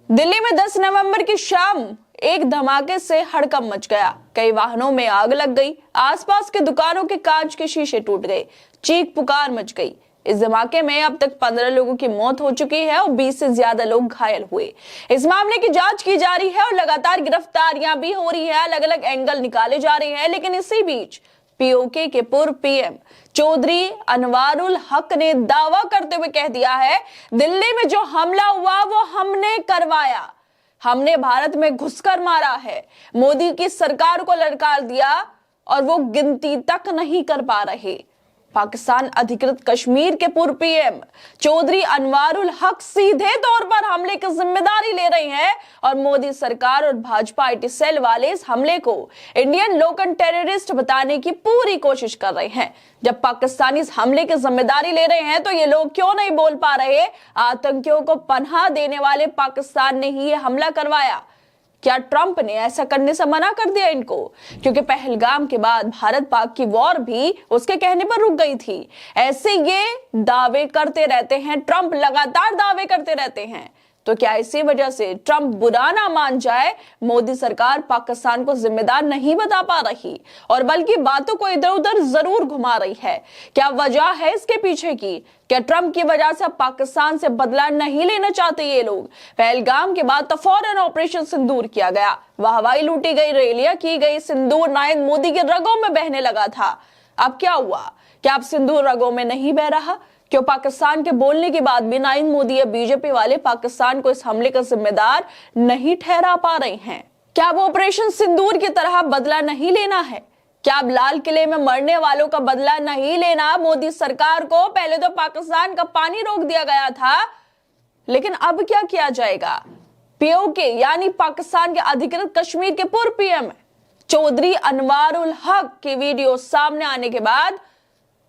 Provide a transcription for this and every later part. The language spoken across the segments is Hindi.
दिल्ली में 10 नवंबर की शाम एक धमाके से हड़कंप मच गया। कई वाहनों में आग लग गई, आसपास के दुकानों के कांच के शीशे टूट गए, चीख पुकार मच गई। इस धमाके में अब तक 15 लोगों की मौत हो चुकी है और 20 से ज्यादा लोग घायल हुए। इस मामले की जांच की जा रही है और लगातार गिरफ्तारियां भी हो रही है, अलग अलग एंगल निकाले जा रहे हैं। लेकिन इसी बीच पीओके के पूर्व पीएम चौधरी अनवारुल हक ने दावा करते हुए कह दिया है, दिल्ली में जो हमला हुआ वो हमने करवाया, हमने भारत में घुसकर मारा है। मोदी की सरकार को ललकार दिया और वो गिनती तक नहीं कर पा रहे। पाकिस्तान अधिकृत कश्मीर के पूर्व पीएम चौधरी अनवारुल हक सीधे तौर पर हमले की जिम्मेदारी ले रहे हैं और मोदी सरकार और भाजपा आईटी सेल वाले इस हमले को इंडियन लोकल टेररिस्ट बताने की पूरी कोशिश कर रहे हैं। जब पाकिस्तानी इस हमले की जिम्मेदारी ले रहे हैं तो ये लोग क्यों नहीं बोल पा रहे, आतंकियों को पनाह देने वाले पाकिस्तान ने ही ये हमला करवाया। क्या ट्रंप ने ऐसा करने से मना कर दिया इनको? क्योंकि पहलगाम के बाद भारत पाक की वॉर भी उसके कहने पर रुक गई थी। ऐसे ये दावे करते रहते हैं, ट्रंप लगातार दावे करते रहते हैं। तो क्या इसी वजह से ट्रंप बुरा ना मान जाए, मोदी सरकार पाकिस्तान को जिम्मेदार नहीं बता पा रही और बल्कि बातों को इधर उधर जरूर घुमा रही है? क्या वजह है इसके पीछे की? क्या ट्रंप की वजह से पाकिस्तान से बदला नहीं लेना चाहते ये लोग? पहलगाम के बाद तो फौरन ऑपरेशन सिंदूर किया गया, वाहवाही लूटी गई, रैलियां की गई, सिंदूर नरेंद्र मोदी के रगों में बहने लगा था। अब क्या हुआ? क्या अब सिंदूर रगों में नहीं बह रहा? क्यों पाकिस्तान के बोलने के बाद भी नरेंद्र मोदी या बीजेपी वाले पाकिस्तान को इस हमले का जिम्मेदार नहीं ठहरा पा रहे हैं? क्या अब ऑपरेशन सिंदूर की तरह बदला नहीं लेना है? क्या अब लाल किले में मरने वालों का बदला नहीं लेना? मोदी सरकार को पहले तो पाकिस्तान का पानी रोक दिया गया था, लेकिन अब क्या किया जाएगा? पीओके यानी पाकिस्तान के अधिकृत कश्मीर के पूर्व पीएम चौधरी अनवारुल हक की वीडियो सामने आने के बाद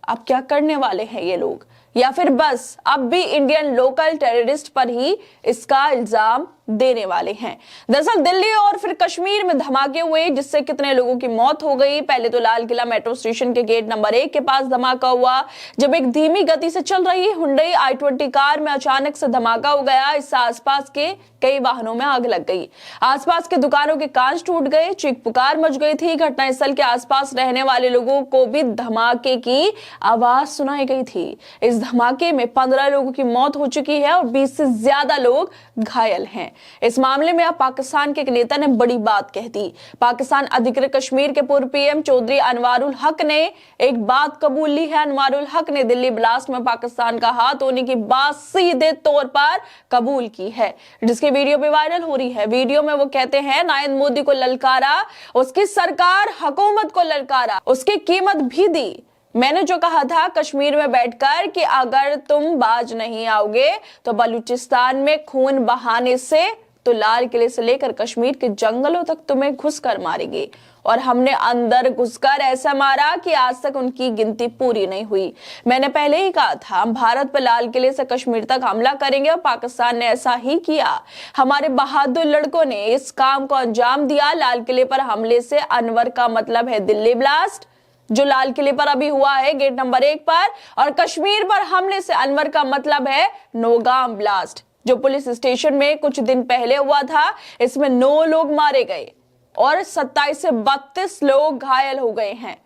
अब क्या करने वाले हैं ये लोग? या फिर बस अब भी इंडियन लोकल टेररिस्ट पर ही इसका इल्जाम देने वाले हैं? दरअसल दिल्ली और फिर कश्मीर में धमाके हुए जिससे कितने लोगों की मौत हो गई। पहले तो लाल किला मेट्रो स्टेशन के गेट नंबर 1 के पास धमाका हुआ, जब एक धीमी गति से चल रही हुंडई i20 कार में अचानक से धमाका हो गया। इससे आसपास के कई वाहनों में आग लग गई, आसपास के दुकानों के कांच टूट गए, चीख पुकार मच गई थी। घटनास्थल के आसपास रहने वाले लोगों को भी धमाके की आवाज सुनाई गई थी। इस धमाके में 15 लोगों की मौत हो चुकी है और 20 से ज्यादा लोग घायल हैं। इस मामले में अब पाकिस्तान के एक नेता ने बड़ी बात कह दी। पाकिस्तान अधिकृत कश्मीर के पूर्व पीएम चौधरी अनवारुल हक ने एक बात कबूल ली है। अनवारुल हक ने दिल्ली ब्लास्ट में पाकिस्तान का हाथ होने की बात सीधे तौर पर कबूल की है, जिसकी वीडियो भी वायरल हो रही है। वीडियो में वो कहते हैं, नरेंद्र मोदी को ललकारा, उसकी सरकार हुकूमत को ललकारा, उसकी कीमत भी दी। मैंने जो कहा था कश्मीर में बैठकर कि अगर तुम बाज नहीं आओगे तो बलूचिस्तान में खून बहाने से तो लाल किले से लेकर कश्मीर के जंगलों तक तुम्हें घुसकर मारेंगे। और हमने अंदर घुसकर ऐसा मारा कि आज तक उनकी गिनती पूरी नहीं हुई। मैंने पहले ही कहा था हम भारत पर लाल किले से कश्मीर तक हमला करेंगे और पाकिस्तान ने ऐसा ही किया। हमारे बहादुर लड़कों ने इस काम को अंजाम दिया। लाल किले पर हमले से अनवर का मतलब है दिल्ली ब्लास्ट, जो लाल किले पर अभी हुआ है गेट नंबर 1 पर, और कश्मीर पर हमले से अनवर का मतलब है नौगाम ब्लास्ट, जो पुलिस स्टेशन में कुछ दिन पहले हुआ था। इसमें 9 लोग मारे गए और 27 से 32 लोग घायल हो गए हैं।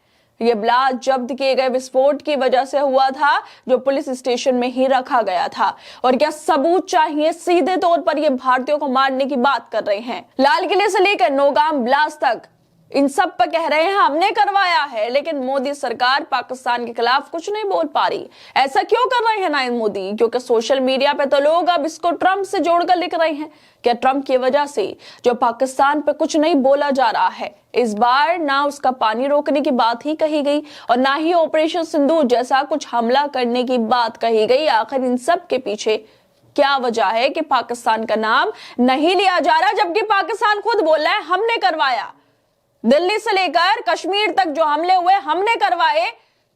यह ब्लास्ट जब्त किए गए विस्फोट की वजह से हुआ था, जो पुलिस स्टेशन में ही रखा गया था। और क्या सबूत चाहिए? सीधे तौर पर ये भारतीयों को मारने की बात कर रहे हैं। लाल किले से लेकर नौगाम ब्लास्ट तक इन सब पर कह रहे हैं हमने करवाया है, लेकिन मोदी सरकार पाकिस्तान के खिलाफ कुछ नहीं बोल पा रही। ऐसा क्यों कर रहे हैं नरेंद्र मोदी? क्योंकि सोशल मीडिया पे तो लोग अब इसको ट्रंप से जोड़कर लिख रहे हैं। क्या ट्रंप की वजह से जो पाकिस्तान पे कुछ नहीं बोला जा रहा है, इस बार ना उसका पानी रोकने की बात ही कही गई और ना ही ऑपरेशन सिंदूर जैसा कुछ हमला करने की बात कही गई? आखिर इन सब के पीछे क्या वजह है कि पाकिस्तान का नाम नहीं लिया जा रहा, जबकि पाकिस्तान खुद बोल रहा है हमने करवाया? दिल्ली से लेकर कश्मीर तक जो हमले हुए हमने करवाए,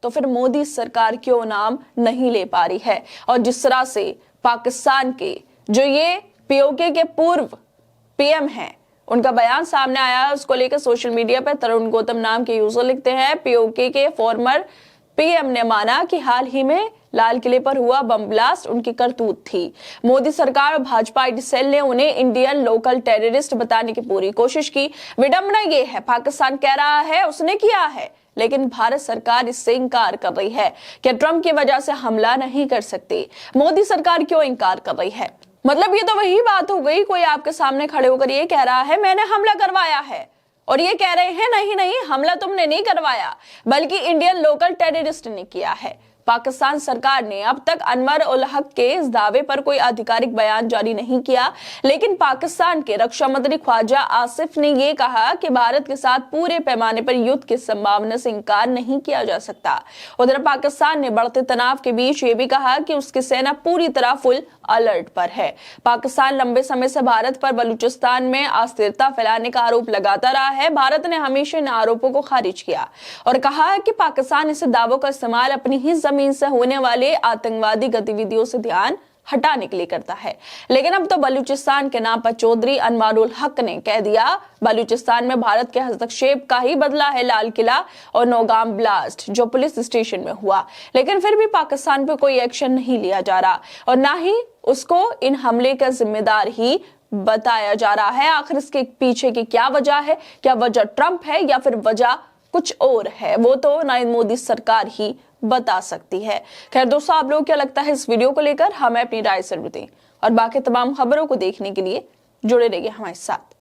तो फिर मोदी सरकार क्यों नाम नहीं ले पा रही है? और जिस तरह से पाकिस्तान के जो ये पीओके के पूर्व पीएम हैं, उनका बयान सामने आया है, उसको लेकर सोशल मीडिया पर तरुण गौतम नाम के यूजर लिखते हैं, पीओके के फॉर्मर पीएम ने माना कि हाल ही में लाल किले पर हुआ बम ब्लास्ट उनकी करतूत थी। मोदी सरकार और भाजपा आईटी सेल ने उन्हें इंडियन लोकल टेररिस्ट बताने की पूरी कोशिश की। विडंबना ये है, पाकिस्तान कह रहा है उसने किया है, लेकिन भारत सरकार इससे इंकार कर रही है। क्या ट्रंप की वजह से हमला नहीं कर सकती? मोदी सरकार क्यों इंकार कर रही है? मतलब ये तो वही बात हो गई, कोई आपके सामने खड़े होकर ये कह रहा है मैंने हमला करवाया है, और ये कह रहे हैं नहीं नहीं, हमला तुमने नहीं करवाया बल्कि इंडियन लोकल टेररिस्ट ने किया है। पाकिस्तान सरकार ने अब तक अनवर उल हक के इस दावे पर कोई आधिकारिक बयान जारी नहीं किया, लेकिन पाकिस्तान के रक्षा मंत्री ख्वाजा आसिफ ने यह कहा कि भारत के साथ पूरे पैमाने पर युद्ध की संभावना से इंकार नहीं किया जा सकता। उधर पाकिस्तान ने बढ़ते तनाव के बीच ये भी कहा कि उसकी सेना पूरी तरह फुल अलर्ट पर है। पाकिस्तान लंबे समय से भारत पर बलूचिस्तान में अस्थिरता फैलाने का आरोप लगाता रहा है। भारत ने हमेशा इन आरोपों को खारिज किया और कहा है कि पाकिस्तान इस दावों का इस्तेमाल अपनी ही जमीन से होने वाले आतंकवादी गतिविधियों से ध्यान हटाने के लिए करता है। लेकिन अब तो बलूचिस्तान के नाम पर चौधरी अनवारुल हक ने कह दिया बलूचिस्तान में भारत के हस्तक्षेप का ही बदला है लाल किला और नौगाम ब्लास्ट जो पुलिस स्टेशन में हुआ। लेकिन फिर भी पाकिस्तान पर कोई एक्शन नहीं लिया जा रहा और ना ही उसको इन हमले का जिम्मेदार ही बताया जा रहा है। आखिर इसके पीछे की क्या वजह है? क्या वजह ट्रंप है या फिर वजह कुछ और है? वो तो नरेंद्र मोदी सरकार ही बता सकती है। खैर दोस्तों, आप लोगों को क्या लगता है इस वीडियो को लेकर? हमें अपनी राय जरूर दें और बाकी तमाम खबरों को देखने के लिए जुड़े रहिए हमारे साथ।